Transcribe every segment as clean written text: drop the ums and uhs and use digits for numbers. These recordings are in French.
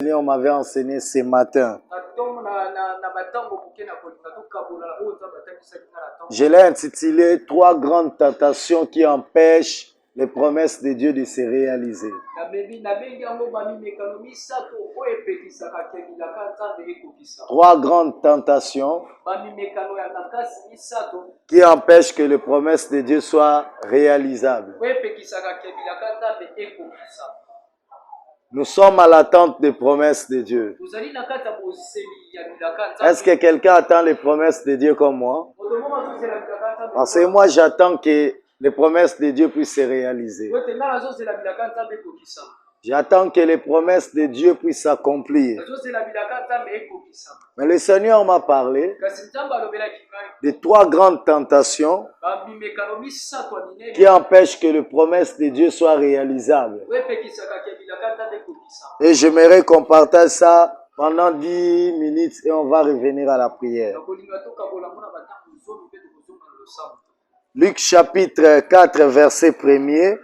On m'avait enseigné ce matin. Je l'ai intitulé « Trois grandes tentations qui empêchent les promesses de Dieu de se réaliser ». Trois grandes tentations qui empêchent que les promesses de Dieu soient réalisables. Nous sommes à l'attente des promesses de Dieu. Est-ce que quelqu'un attend les promesses de Dieu comme moi? Parce que moi, j'attends que les promesses de Dieu puissent se réaliser. J'attends que les promesses de Dieu puissent s'accomplir. Mais le Seigneur m'a parlé de trois grandes tentations qui empêchent que les promesses de Dieu soient réalisables. Et j'aimerais qu'on partage ça pendant 10 minutes et on va revenir à la prière. Luc chapitre 4, verset 1er.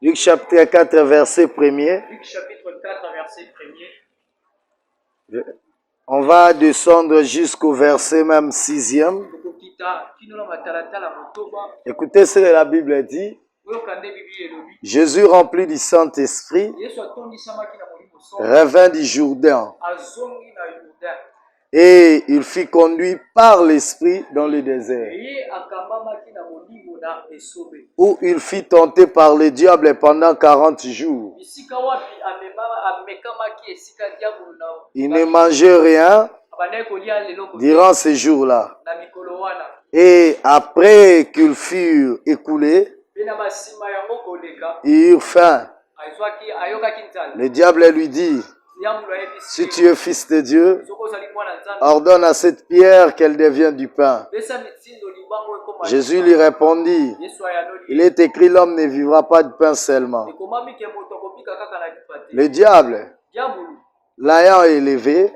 Luc chapitre 4, verset 1er. On va descendre jusqu'au verset même 6e. Écoutez ce que la Bible dit. Jésus, rempli du Saint-Esprit, revint du Jourdain. Et il fut conduit par l'Esprit dans le désert, où il fut tenté par le diable pendant 40 jours. Il ne mangeait rien durant ces jours-là. Et après qu'ils furent écoulés, ils eurent faim. Le diable lui dit: si tu es fils de Dieu, ordonne à cette pierre qu'elle devienne du pain. Jésus lui répondit: il est écrit, l'homme ne vivra pas de pain seulement. Le diable, l'ayant élevé,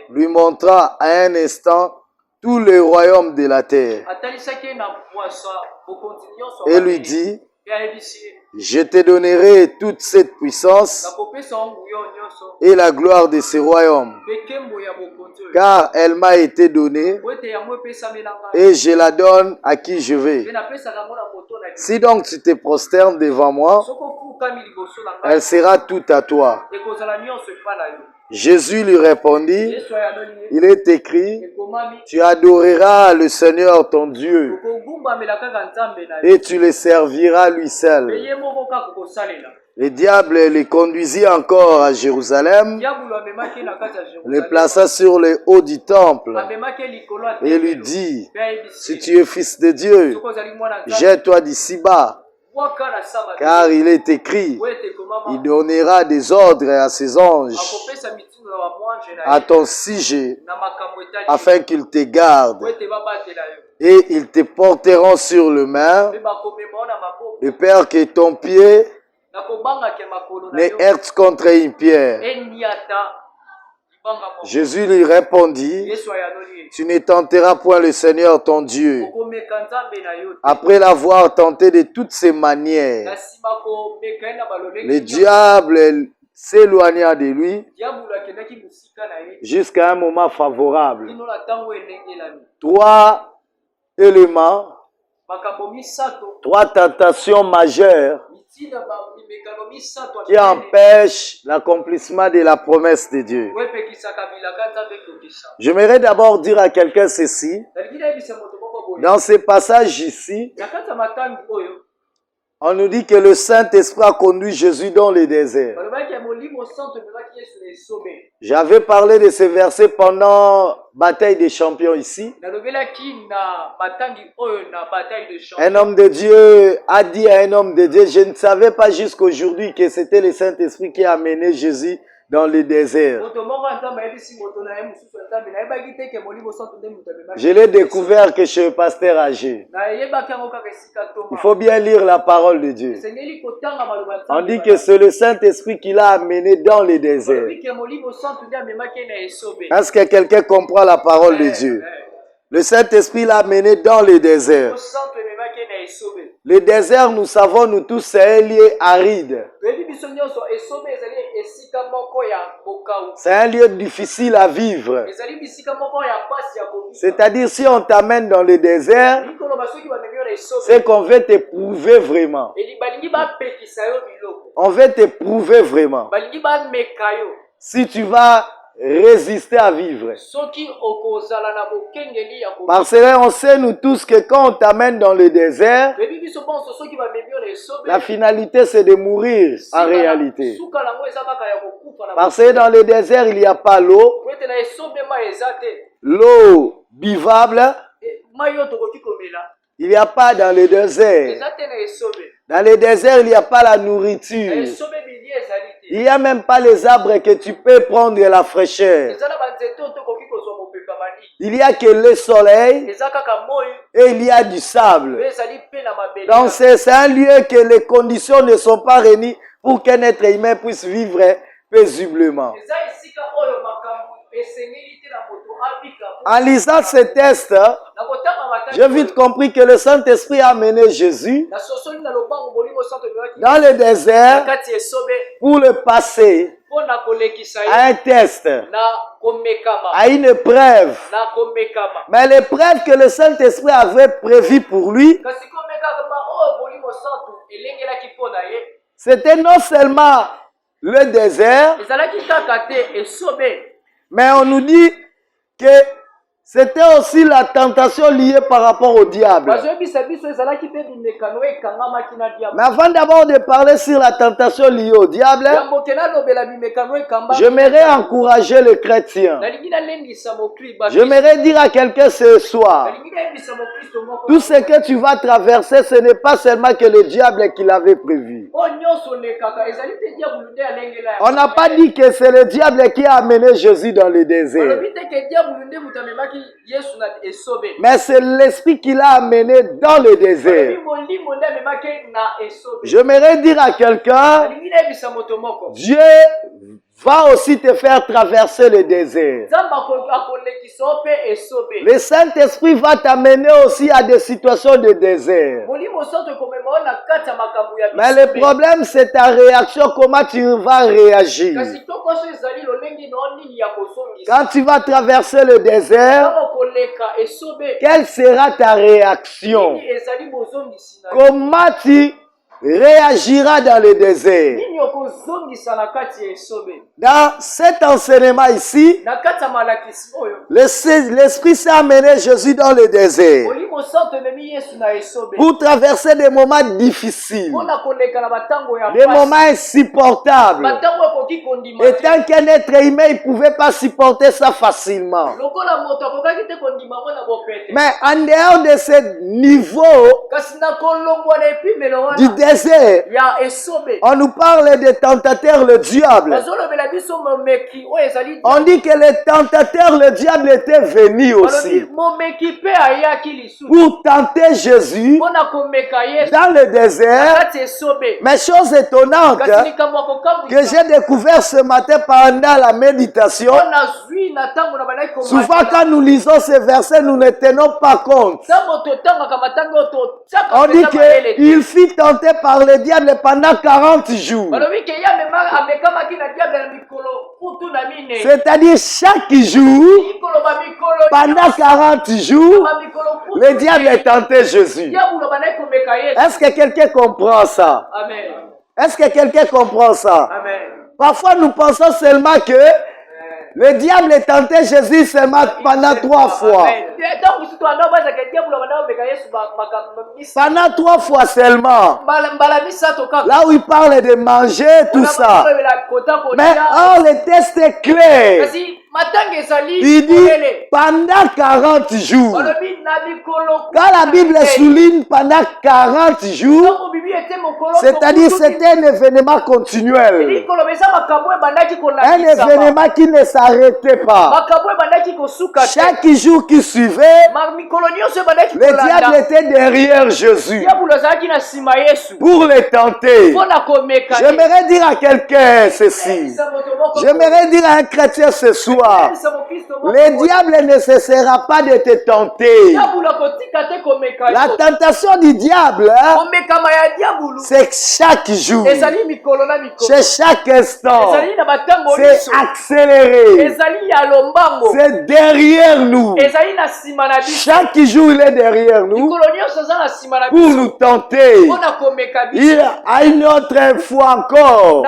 lui montra à un instant tout le royaume de la terre et lui dit: je te donnerai toute cette puissance et la gloire de ce royaume, car elle m'a été donnée et je la donne à qui je veux. Si donc tu te prosternes devant moi, elle sera toute à toi. Jésus lui répondit: il est écrit, tu adoreras le Seigneur ton Dieu et tu le serviras lui seul. Le diable le conduisit encore à Jérusalem, le plaça sur le haut du temple et lui dit: si tu es fils de Dieu, jette-toi d'ici bas, car il est écrit, il donnera des ordres à ses anges à ton sujet, afin qu'ils te gardent, et ils te porteront sur le main, de peur que ton pied ne heurte contre une pierre. Jésus lui répondit: tu ne tenteras point le Seigneur ton Dieu. Après l'avoir tenté de toutes ses manières, le diable s'éloigna de lui jusqu'à un moment favorable. Trois éléments, trois tentations majeures qui empêchent l'accomplissement de la promesse de Dieu. J'aimerais d'abord dire à quelqu'un ceci. Dans ce passage ici, on nous dit que le Saint-Esprit a conduit Jésus dans le désert. J'avais parlé de ce verset pendant Bataille des champions ici. Un homme de Dieu a dit à un homme de Dieu: je ne savais pas jusqu'aujourd'hui que c'était le Saint-Esprit qui a amené Jésus dans le désert. Je l'ai découvert que chez le pasteur âgé. Il faut bien lire la parole de Dieu. On dit que c'est le Saint-Esprit qui l'a amené dans le désert. Est-ce que quelqu'un comprend la parole de Dieu? Le Saint-Esprit l'a amené dans le désert. Le désert, nous savons, nous tous, c'est un lieu aride. C'est un lieu difficile à vivre. C'est-à-dire, si on t'amène dans le désert, c'est qu'on veut t'éprouver vraiment. On veut t'éprouver vraiment. Si tu vas résister à vivre. Parce que on sait nous tous que quand on t'amène dans le désert, la finalité c'est de mourir en réalité. Parce que dans le désert il n'y a pas l'eau. L'eau buvable, il n'y a pas dans le désert. Dans le désert il n'y a pas la nourriture. Il n'y a même pas les arbres que tu peux prendre la fraîcheur. Il n'y a que le soleil et il y a du sable. Donc c'est un lieu que les conditions ne sont pas réunies pour qu'un être humain puisse vivre paisiblement. En lisant ce texte, j'ai vite compris que le Saint-Esprit a amené Jésus dans le désert pour le passer à un test, à une épreuve. Mais l'épreuve que le Saint-Esprit avait prévue pour lui, c'était non seulement le désert, mais on nous dit que c'était aussi la tentation liée par rapport au diable. Mais avant d'abord de parler sur la tentation liée au diable, j'aimerais encourager les chrétiens. J'aimerais dire à quelqu'un ce soir, tout ce que tu vas traverser, ce n'est pas seulement que le diable qui l'avait prévu. On n'a pas dit que c'est le diable qui a amené Jésus dans le désert. Mais c'est l'esprit qui l'a amené dans le désert. J'aimerais dire à quelqu'un, Dieu va aussi te faire traverser le désert. Le Saint-Esprit va t'amener aussi à des situations de désert. Mais le problème, c'est ta réaction, comment tu vas réagir. Quand tu vas traverser le désert, quelle sera ta réaction? Comment tu réagira dans le désert? Dans cet enseignement ici, l'Esprit s'est amené Jésus dans le désert pour traverser des moments difficiles, des moments insupportables. Et tant qu'un être humain, il ne pouvait pas supporter ça facilement. Mais en dehors de ce niveau du désert, on nous parle des tentateurs, le diable. On dit que les tentateurs, le diable était venu aussi pour tenter Jésus dans le désert. Mais chose étonnante que j'ai découvert ce matin pendant la méditation, souvent quand nous lisons ces versets, nous ne tenons pas compte. On dit qu'il fut tenté par le diable pendant 40 jours. C'est-à-dire chaque jour, pendant 40 jours, le diable est tenté Jésus. Est-ce que quelqu'un comprend ça? Est-ce que quelqu'un comprend ça? Parfois nous pensons seulement que le diable est tenté Jésus seulement pendant 3 fois. Pendant 3 fois seulement. Là où il parle de manger, tout ça. Mais or, le texte est clair. Il dit pendant 40 jours. Quand la Bible souligne pendant 40 jours, c'est-à-dire c'était un événement continuel. Un événement qui ne s'arrêtait pas. Chaque jour qui suivait, le diable était derrière Jésus pour le tenter. J'aimerais dire à quelqu'un ceci. J'aimerais dire à un chrétien ce soir. toi. Le diable ne cessera pas de te tenter. La tentation du diable, c'est chaque jour, c'est chaque instant, c'est accéléré, c'est derrière nous. Chaque jour, il est derrière nous pour nous tenter. Il a une autre fois encore.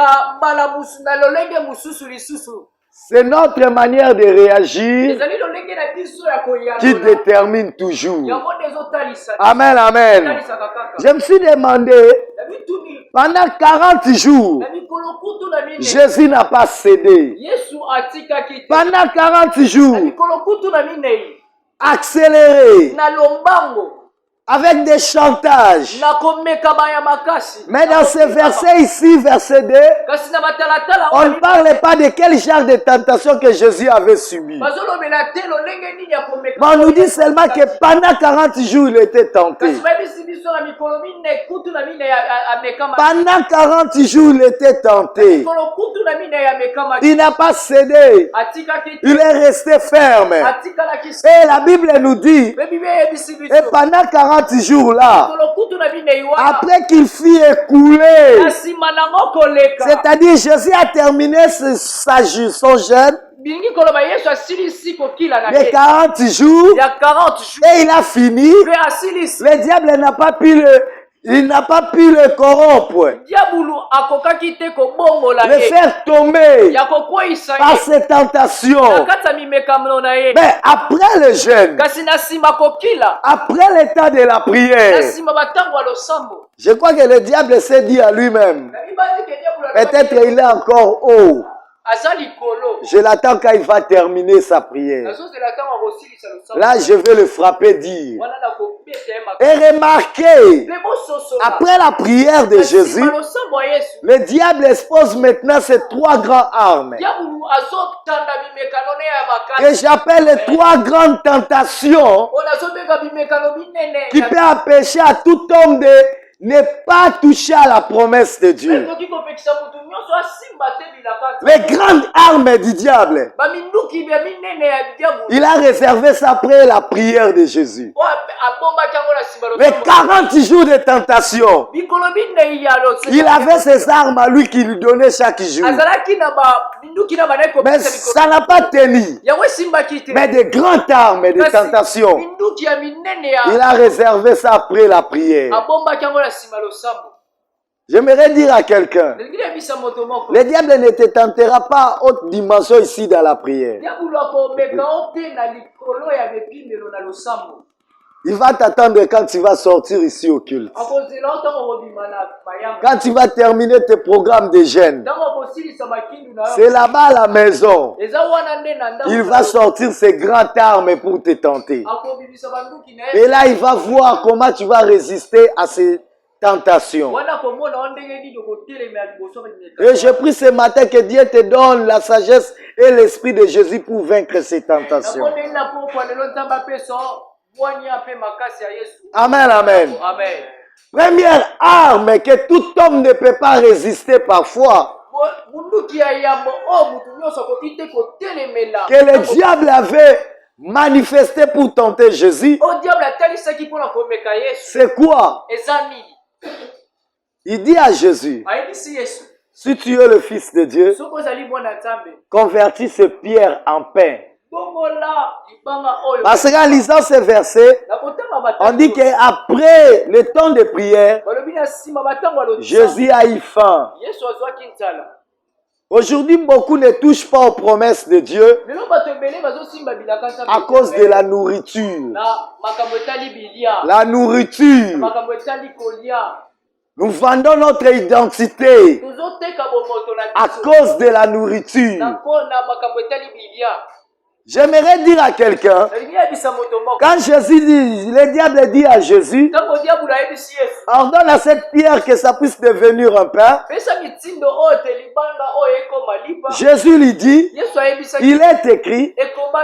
C'est notre manière de réagir qui détermine toujours. Amen, amen. Je me suis demandé, pendant 40 jours, Jésus n'a pas cédé. Pendant 40 jours, accéléré, avec des chantages. Mais dans ce verset ici, verset 2, on ne parle pas de quel genre de tentation que Jésus avait subi. Mais on nous dit seulement que pendant 40 jours, il était tenté. Pendant 40 jours, il était tenté. Il n'a pas cédé. Il est resté ferme. Et la Bible nous dit, et pendant 40 jours là, après qu'il fut écoulé, c'est-à-dire Jésus a terminé son jeûne de 40 jours et il a fini. Le diable n'a pas pu le corrompre, le faire tomber par ses tentations. Mais après le jeûne, après le temps de la prière, je crois que le diable s'est dit à lui-même, peut-être il est encore haut. Je l'attends quand il va terminer sa prière. Là, je vais le frapper dire. Et remarquez, après la prière de Jésus, le diable expose maintenant ces trois grandes armes que j'appelle les trois grandes tentations qui peuvent empêcher à tout homme de ne pas toucher à la promesse de Dieu. Les grandes armes du diable, il a réservé ça après la prière de Jésus. Les 40 jours de tentation, il avait ses armes à lui qu'il lui donnait chaque jour. Mais ça n'a pas tenu. Mais des grandes armes de tentation, il a réservé ça après la prière. J'aimerais dire à quelqu'un, le diable ne te tentera pas haute dimension ici dans la prière. Il va t'attendre quand tu vas sortir ici au culte. Quand tu vas terminer tes programmes de jeûne, c'est là-bas à la maison. Il va sortir ses grandes armes pour te tenter. Et là, il va voir comment tu vas résister à ces tentations. Et je prie ce matin que Dieu te donne la sagesse et l'esprit de Jésus pour vaincre ces tentations. Amen, amen. Première arme que tout homme ne peut pas résister parfois, que le diable avait manifesté pour tenter Jésus, c'est quoi? Il dit à Jésus, si tu es le Fils de Dieu, convertis ce pierre en pain. Parce qu'en lisant ce verset, on dit qu'après le temps de prière, Jésus a eu faim. Aujourd'hui, beaucoup ne touchent pas aux promesses de Dieu à cause de la nourriture. La nourriture. Nous vendons notre identité à cause de la nourriture. J'aimerais dire à quelqu'un, quand Jésus dit, le diable dit à Jésus, ordonne à cette pierre que ça puisse devenir un pain. Jésus lui dit, il est écrit,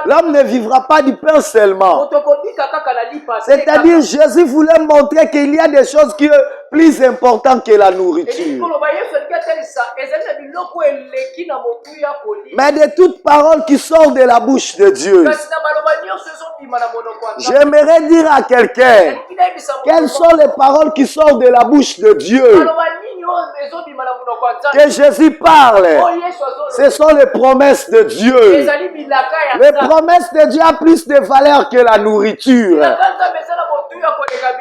l'homme ne vivra pas du pain seulement. C'est-à-dire, Jésus voulait montrer qu'il y a des choses que plus important que la nourriture. Mais de toute parole qui sort de la bouche de Dieu, j'aimerais dire à quelqu'un, quelles sont les paroles qui sortent de la bouche de Dieu que Jésus parle? Ce sont les promesses de Dieu. Les promesses de Dieu ont plus de valeur que la nourriture.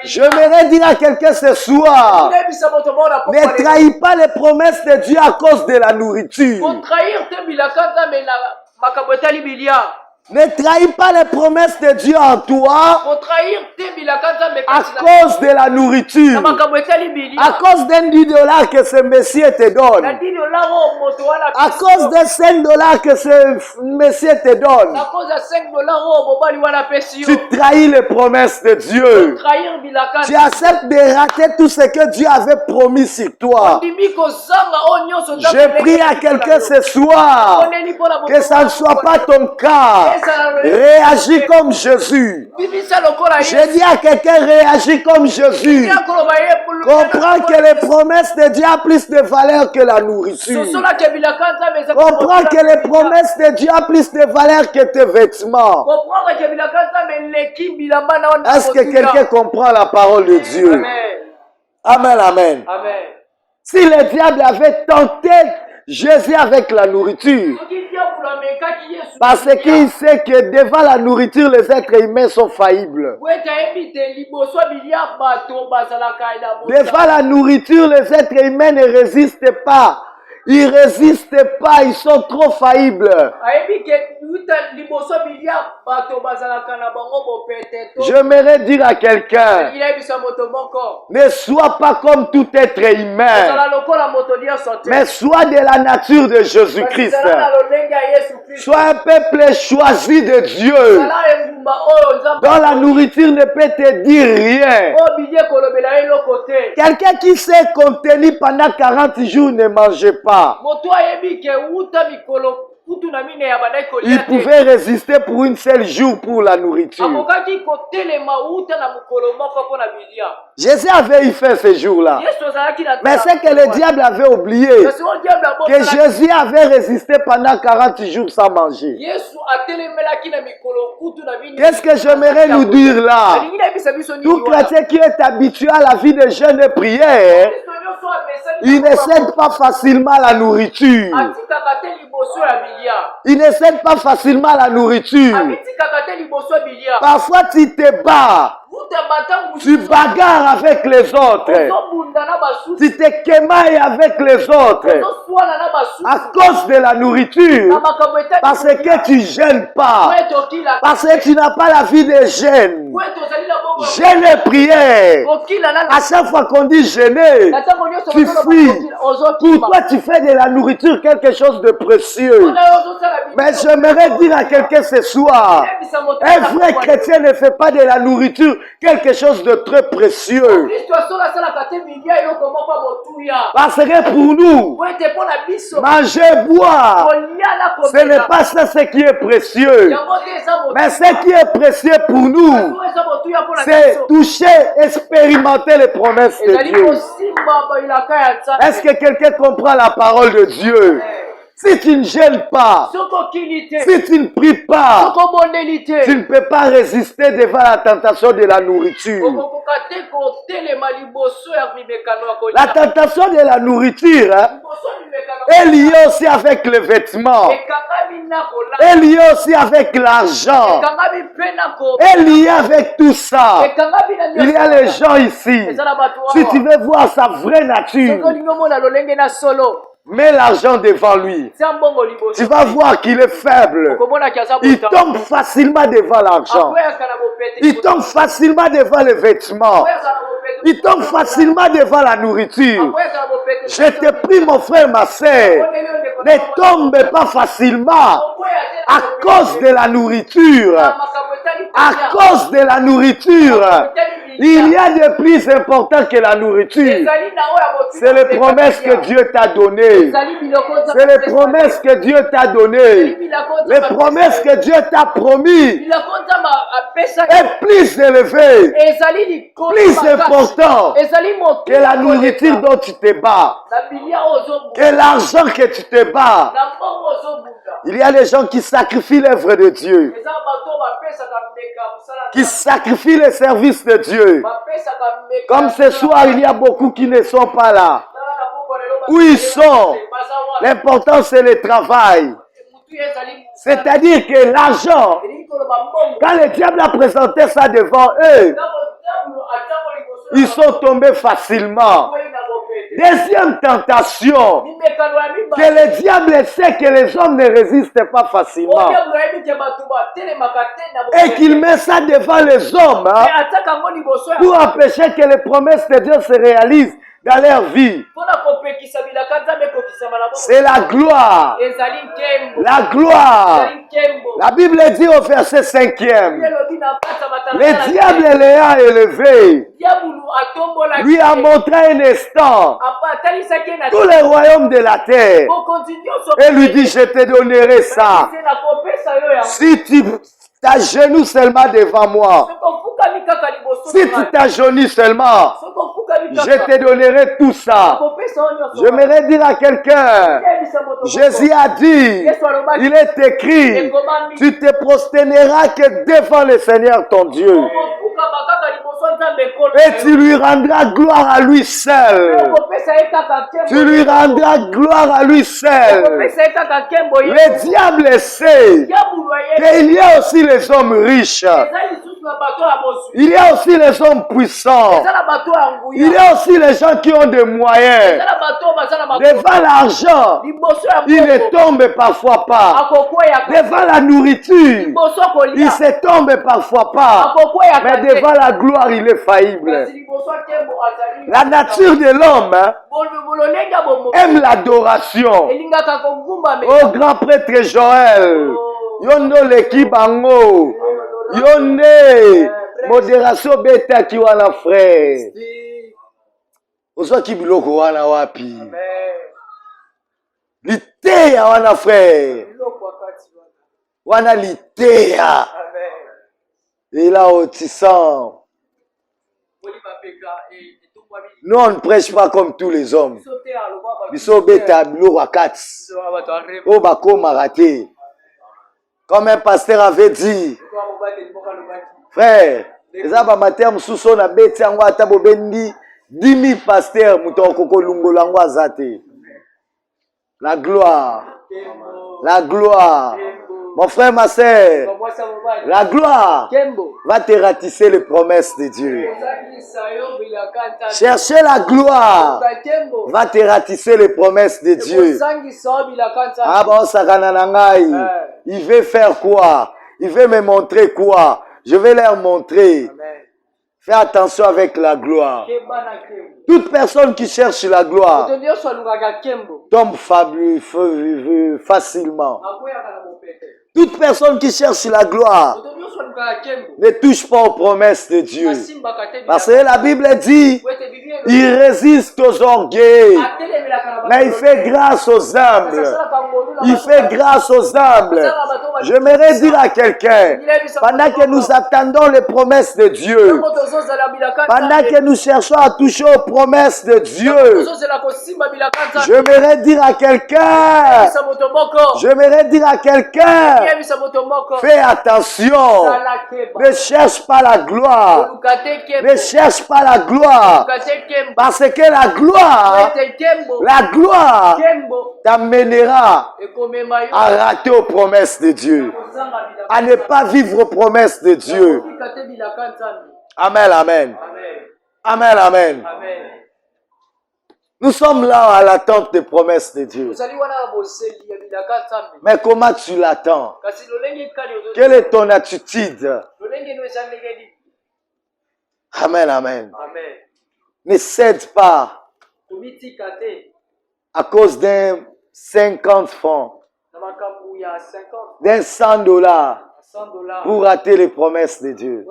J'aimerais dire à quelqu'un ce soir, ne trahis pas les promesses de Dieu à cause de la nourriture. Ne trahis pas les promesses de Dieu en toi à cause de la nourriture, à cause d'un $10 que ce monsieur te donne, à cause de $5 que ce monsieur te donne. Tu trahis les promesses de Dieu. Tu acceptes de rater tout ce que Dieu avait promis sur toi. Je prie à quelqu'un ce soir que ça ne soit pas ton cas. Réagis comme Jésus. Je dis à quelqu'un, réagis comme Jésus. Comprends que les promesses de Dieu ont plus de valeur que la nourriture. Comprends que les promesses de Dieu ont plus de valeur que tes vêtements. Est-ce que quelqu'un comprend la parole de Dieu? Amen, amen. Si le diable avait tenté Jésus avec la nourriture, parce qu'il sait que devant la nourriture, les êtres humains sont faillibles. Devant la nourriture, les êtres humains ne résistent pas. Ils ne résistent pas, ils sont trop faillibles. J'aimerais dire à quelqu'un, ne sois pas comme tout être humain, mais sois de la nature de Jésus-Christ. Sois un peuple choisi de Dieu, dont la nourriture ne peut te dire rien. Quelqu'un qui s'est contenu pendant 40 jours ne mangeait pas. Il pouvait résister pour un seul jour pour la nourriture. Jésus avait eu faim ce jour-là. Mais c'est que le diable avait oublié que Jésus avait résisté pendant 40 jours sans manger. Qu'est-ce que j'aimerais nous dire là? Tout chrétien qui est habitué à la vie de jeûne et prière, il ne cède pas facilement la nourriture. Il ne cède pas facilement la nourriture. Parfois tu te bats. Tu bagarres avec les autres. Tu te quémailles avec les autres à cause de la nourriture. Parce que tu ne gênes pas. Parce que tu n'as pas la vie de jeûne. Jeûne et prière. À chaque fois qu'on dit jeûner, tu fuis. Pour toi, tu fais de la nourriture quelque chose de précieux. Mais j'aimerais dire à quelqu'un ce soir, un vrai chrétien ne fait pas de la nourriture quelque chose de très précieux. Parce que pour nous, manger, boire, ce n'est pas ça ce qui est précieux. Mais ce qui est précieux pour nous, c'est toucher, expérimenter les promesses de Dieu. Est-ce que quelqu'un comprend la parole de Dieu? Si tu ne gênes pas, si tu ne pries pas, tu ne peux pas résister devant la tentation de la nourriture. La tentation de la nourriture est liée aussi avec les vêtements, est liée aussi avec l'argent, est liée avec tout ça. Il y a les gens ici, si tu veux voir sa vraie nature, mets l'argent devant lui. Tu vas voir qu'il est faible. Il tombe facilement devant l'argent. Il tombe facilement devant les vêtements. Il tombe facilement devant la nourriture. Je te prie, mon frère, ma soeur, ne tombe pas facilement à cause de la nourriture. À cause de la nourriture. Il y a des plus importants que la nourriture. C'est les promesses que Dieu t'a données. C'est les promesses que Dieu t'a données. Les promesses que Dieu t'a promis est plus élevé, plus important que la nourriture dont tu te bats, que l'argent que tu te bats. Il y a des gens qui sacrifient l'œuvre de Dieu, qui sacrifient le service de Dieu. Comme ce soir, il y a beaucoup qui ne sont pas là. Où ils sont? L'important, c'est le travail. C'est-à-dire que l'argent, quand le diable a présenté ça devant eux, ils sont tombés facilement. Deuxième tentation, que le diable sait que les hommes ne résistent pas facilement et qu'il met ça devant les hommes pour empêcher que les promesses de Dieu se réalisent dans leur vie. C'est la gloire. La gloire. La Bible dit au verset 5e, le diable l'ayant élevé, lui a montré un instant tous les royaumes de la terre et lui dit, je te donnerai ça si tu t'agenouilles seulement devant moi. Si tu t'agenouilles seulement, je te donnerai tout ça. J'aimerais dire à quelqu'un, Jésus a dit, il est écrit, tu te prosterneras que devant le Seigneur ton Dieu. Et tu lui rendras gloire à lui seul. Tu lui rendras gloire à lui seul. Le diable sait qu'il y a aussi les hommes riches. Il y a aussi les hommes puissants. Il y a aussi les gens qui ont des moyens. Devant l'argent, ils ne tombent parfois pas. Devant la nourriture, ils ne se tombent parfois pas. Mais devant la gloire, il est faillible. La nature de l'homme aime l'adoration. Au grand prêtre Joël, yono l'équipe bango, yonne modération beta qui wana frère. Ozo ki biloko wana wapi? Liteya wana frère. Wana liteya. Et là otissant. Nous, on ne prêche pas comme tous les hommes. Comme un pasteur avait dit, frère, les abamateurs sous na beti yango ata bobendi 10 000 pasteurs mutoko lungola ngo azate. La gloire. La gloire. Mon frère, ma soeur, la gloire va te ratisser les promesses de Dieu. Chercher la gloire va te ratisser les promesses de Dieu. Ah bon, il veut faire quoi? Il veut me montrer quoi? Je vais leur montrer. Fais attention avec la gloire. Toute personne qui cherche la gloire tombe facilement. Toute personne qui cherche la gloire ne touche pas aux promesses de Dieu. Parce que la Bible dit, il résiste aux orgueils, mais il fait grâce aux humbles. Il fait grâce aux humbles. J'aimerais dire à quelqu'un, pendant que nous attendons les promesses de Dieu, pendant que nous cherchons à toucher aux promesses de Dieu, j'aimerais dire à quelqu'un, fais attention, ne cherche pas la gloire, ne cherche pas la gloire, parce que la gloire t'amènera à rater aux promesses de Dieu, à ne pas vivre aux promesses de Dieu. Amen, amen. Amen, amen. Nous sommes là à l'attente des promesses de Dieu. Mais comment tu l'attends? Quelle est ton attitude? Amen, amen. Ne cède pas à cause d'un 50 francs, d'un $100, pour rater les promesses de Dieu.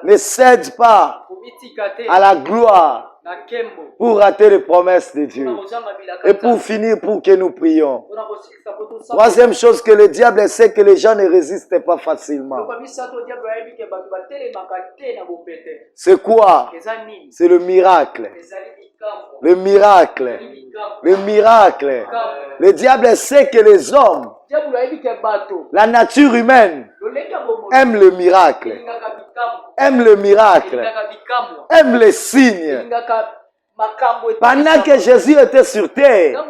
Ne cède pas à la gloire pour rater les promesses de Dieu. Et pour finir, pour que nous prions. Troisième chose que le diable sait, que les gens ne résistent pas facilement. C'est quoi? C'est le miracle. Le miracle. Le miracle. Le diable sait que les hommes, la nature humaine, aime le miracle. Aime le miracle. Aime les signes. Pendant que Jésus était sur terre,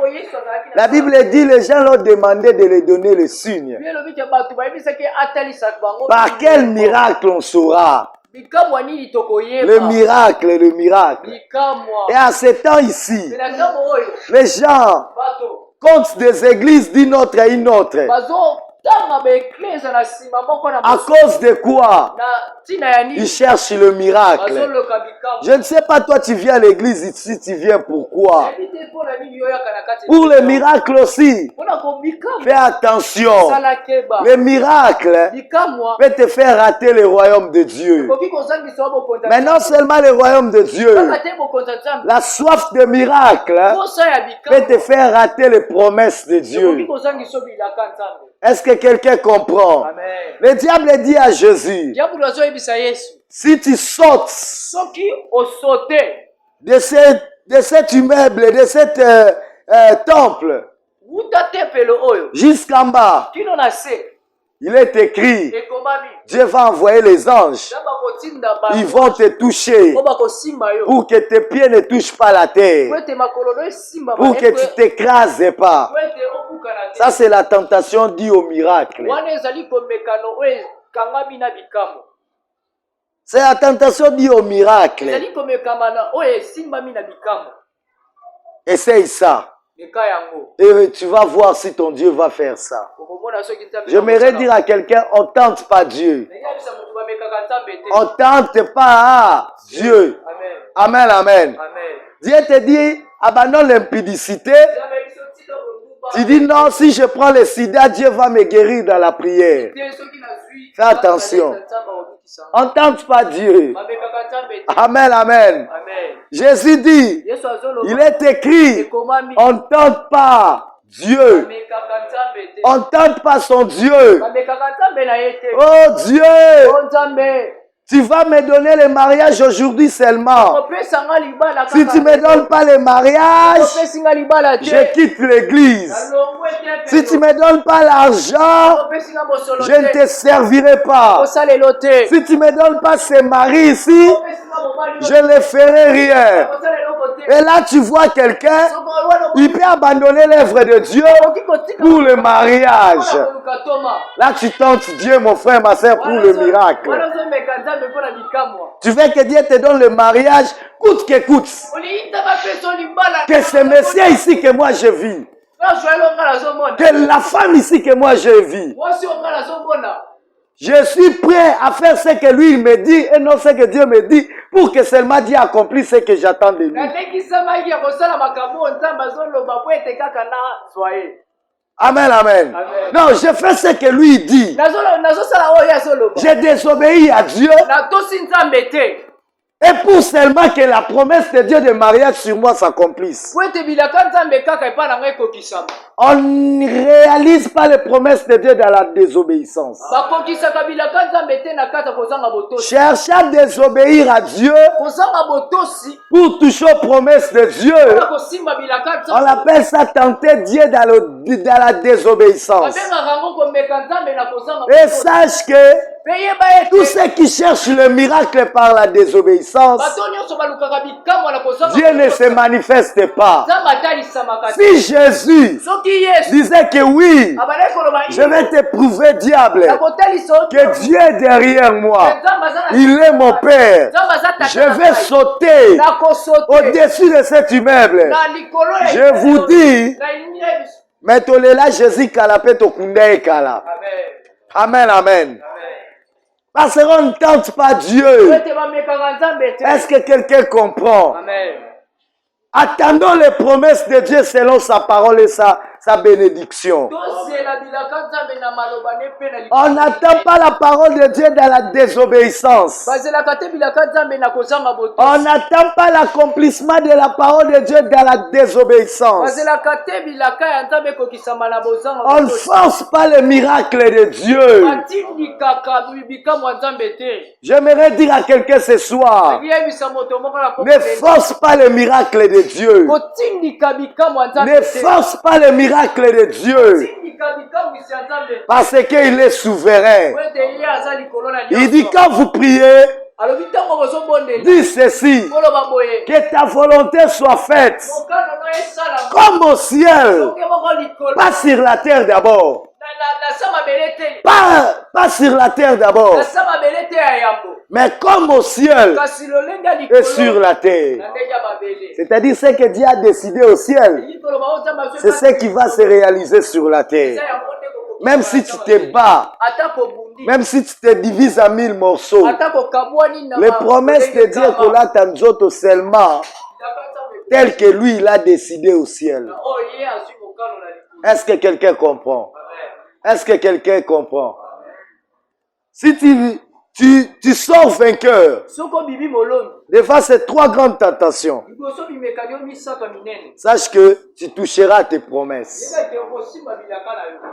la Bible dit les gens l'ont demandé de lui donner le signe. Par quel miracle on saura? Le miracle, le miracle. Et à ce temps ici, les gens comptent des églises d'une autre à une autre. À cause de quoi? Ils cherchent le miracle. Je ne sais pas, toi tu viens à l'église ici, tu viens pourquoi? Pour le miracle aussi. Fais attention. Le miracle peut te faire rater le royaume de Dieu. Mais non seulement le royaume de Dieu, la soif de miracle peut te faire rater les promesses de Dieu. Est-ce que quelqu'un comprend? Amen. Le diable dit à Jésus, si tu sautes de cet immeuble, de cet temple, jusqu'en bas, il est écrit, Dieu va envoyer les anges. Ils vont te toucher pour que tes pieds ne touchent pas la terre, pour que tu t'écrases pas. Ça, c'est la tentation due au miracle. C'est la tentation due au miracle. Essaye ça. Et tu vas voir si ton Dieu va faire ça. J'aimerais dire à quelqu'un, on ne tente pas Dieu. On ne tente pas Dieu. Amen, amen. Dieu te dit, abandonne l'impudicité. Tu dis non, si je prends le sida, Dieu va me guérir dans la prière. Fais attention. On ne tente pas Dieu. Amen, amen. Jésus dit, il est écrit, on ne tente pas Dieu. On ne tente pas son Dieu. Oh Dieu! Tu vas me donner le mariage aujourd'hui seulement. Si tu ne me donnes pas le mariage, je quitte l'église. Si tu ne me donnes pas l'argent, je ne te servirai pas. Si tu ne me donnes pas ce mari ici, je ne ferai rien. Et là, tu vois quelqu'un, il peut abandonner l'œuvre de Dieu pour le mariage. Là, tu tentes Dieu, mon frère, ma soeur, pour le miracle. Tu veux que Dieu te donne le mariage, coûte que coûte. Que ce monsieur ici que moi je vis. Que la femme ici que moi je vis. Je suis prêt à faire ce que lui me dit et non ce que Dieu me dit pour que seulement Dieu accomplisse ce que j'attends de lui. Amen, amen. Non, je fais ce que lui dit. J'ai désobéi à Dieu. Et pour seulement que la promesse de Dieu de mariage sur moi s'accomplisse. On ne réalise pas les promesses de Dieu dans la désobéissance. Cherche à désobéir à Dieu pour toucher aux promesses de Dieu. On appelle ça tenter Dieu dans la désobéissance. Et sache que tous ceux qui cherchent le miracle par la désobéissance, Dieu ne se manifeste pas. Si Jésus disait que oui, je vais te prouver, diable, que Dieu est derrière moi. Il est mon Père. Je vais sauter au-dessus de cet immeuble. Je vous dis, Metolela Jésus kalapet okunde kala. Amen, amen. Parce qu'on ne tente pas Dieu. Est-ce que quelqu'un comprend? Amen. Attendons les promesses de Dieu selon sa parole et sa sa bénédiction. On n'attend pas la parole de Dieu dans la désobéissance. On n'attend pas l'accomplissement de la parole de Dieu dans la désobéissance. On ne force pas le miracle de Dieu. J'aimerais dire à quelqu'un ce soir, ne force pas le miracle de Dieu. Ne force pas le miracle de Dieu. Parce qu'il est souverain. Il dit quand vous priez, dis ceci, que ta volonté soit faite comme au ciel, pas sur la terre d'abord. Pas sur la terre d'abord, mais comme au ciel et sur la terre. C'est-à-dire ce que Dieu a décidé au ciel, c'est ce qui va se réaliser sur la terre. Même si tu te bats, même si tu te divises en 1000 morceaux, les promesses de Dieu qu'on a tant seulement, telles que lui il a décidé au ciel. Est-ce que quelqu'un comprend? Est-ce que quelqu'un comprend? Si tu sors vainqueur devant ces 3 grandes tentations, sache que tu toucheras tes promesses.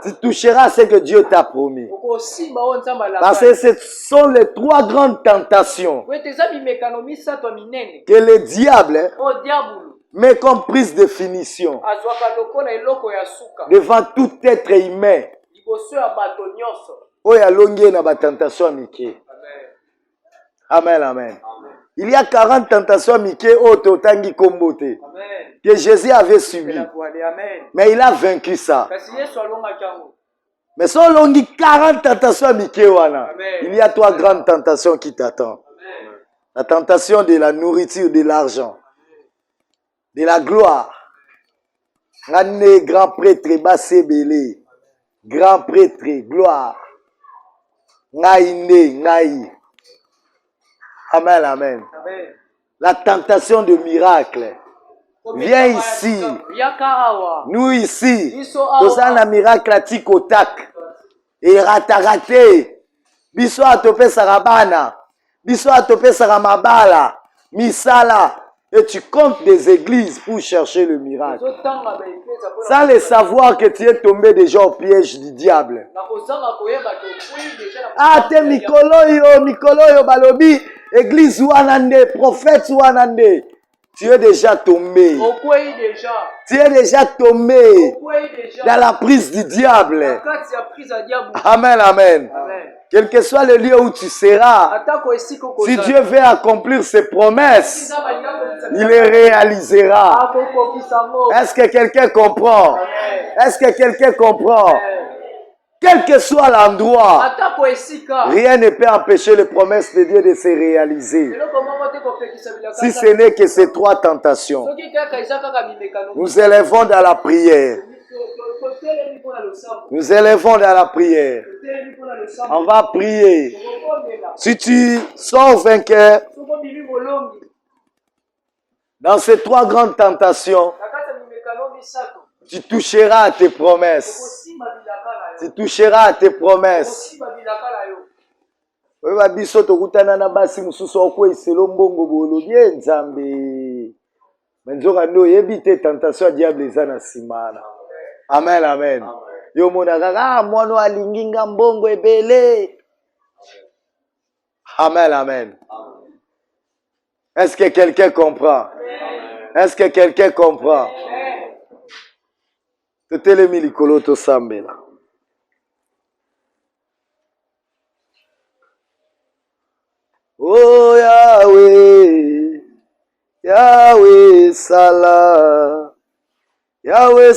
Tu toucheras ce que Dieu t'a promis. Parce que ce sont les 3 grandes tentations que le diable met comme prise de finition devant tout être humain. Amen, amen. Il y a 40 tentations que Jésus avait subies. Mais il a vaincu ça. Mais si on dit 40 tentations, il y a 3 grandes tentations qui t'attendent. La tentation de la nourriture, de l'argent, de la gloire. Grand prêtre, bassé belé. Grand prêtre, gloire. Amen, amen. La tentation de miracle. Viens ici. Nous ici. Nous avons un miracle à tic-au-tac. Et raté. Biso a topé sarabana. Biso a topé saramabala. Misala. Et tu comptes des églises pour chercher le miracle. Sans le savoir que tu es tombé déjà au piège du diable. Ah, te Mikoloyo, Balobi, église Ouanande, prophète Ouanande. Tu es déjà tombé. Tu es déjà tombé dans la prise du diable. Amen, amen. Quel que soit le lieu où tu seras, si Dieu veut accomplir ses promesses, il les réalisera. Est-ce que quelqu'un comprend? Est-ce que quelqu'un comprend? Quel que soit l'endroit, rien ne peut empêcher les promesses de Dieu de se réaliser. Si ce n'est que ces 3 tentations, nous élevons dans la prière. Nous élevons dans la prière. On va prier. Si tu sors vainqueur dans ces 3 grandes tentations, tu toucheras à tes promesses. Tu toucheras à tes promesses. Amen, amen. Yo monaka mwana alinginga mbongo ebele. Amen, amen. Est-ce que quelqu'un comprend? Est-ce que quelqu'un comprend? Totelemi likolo tosambela. Oh Yahweh, Yahweh Salah, Yahweh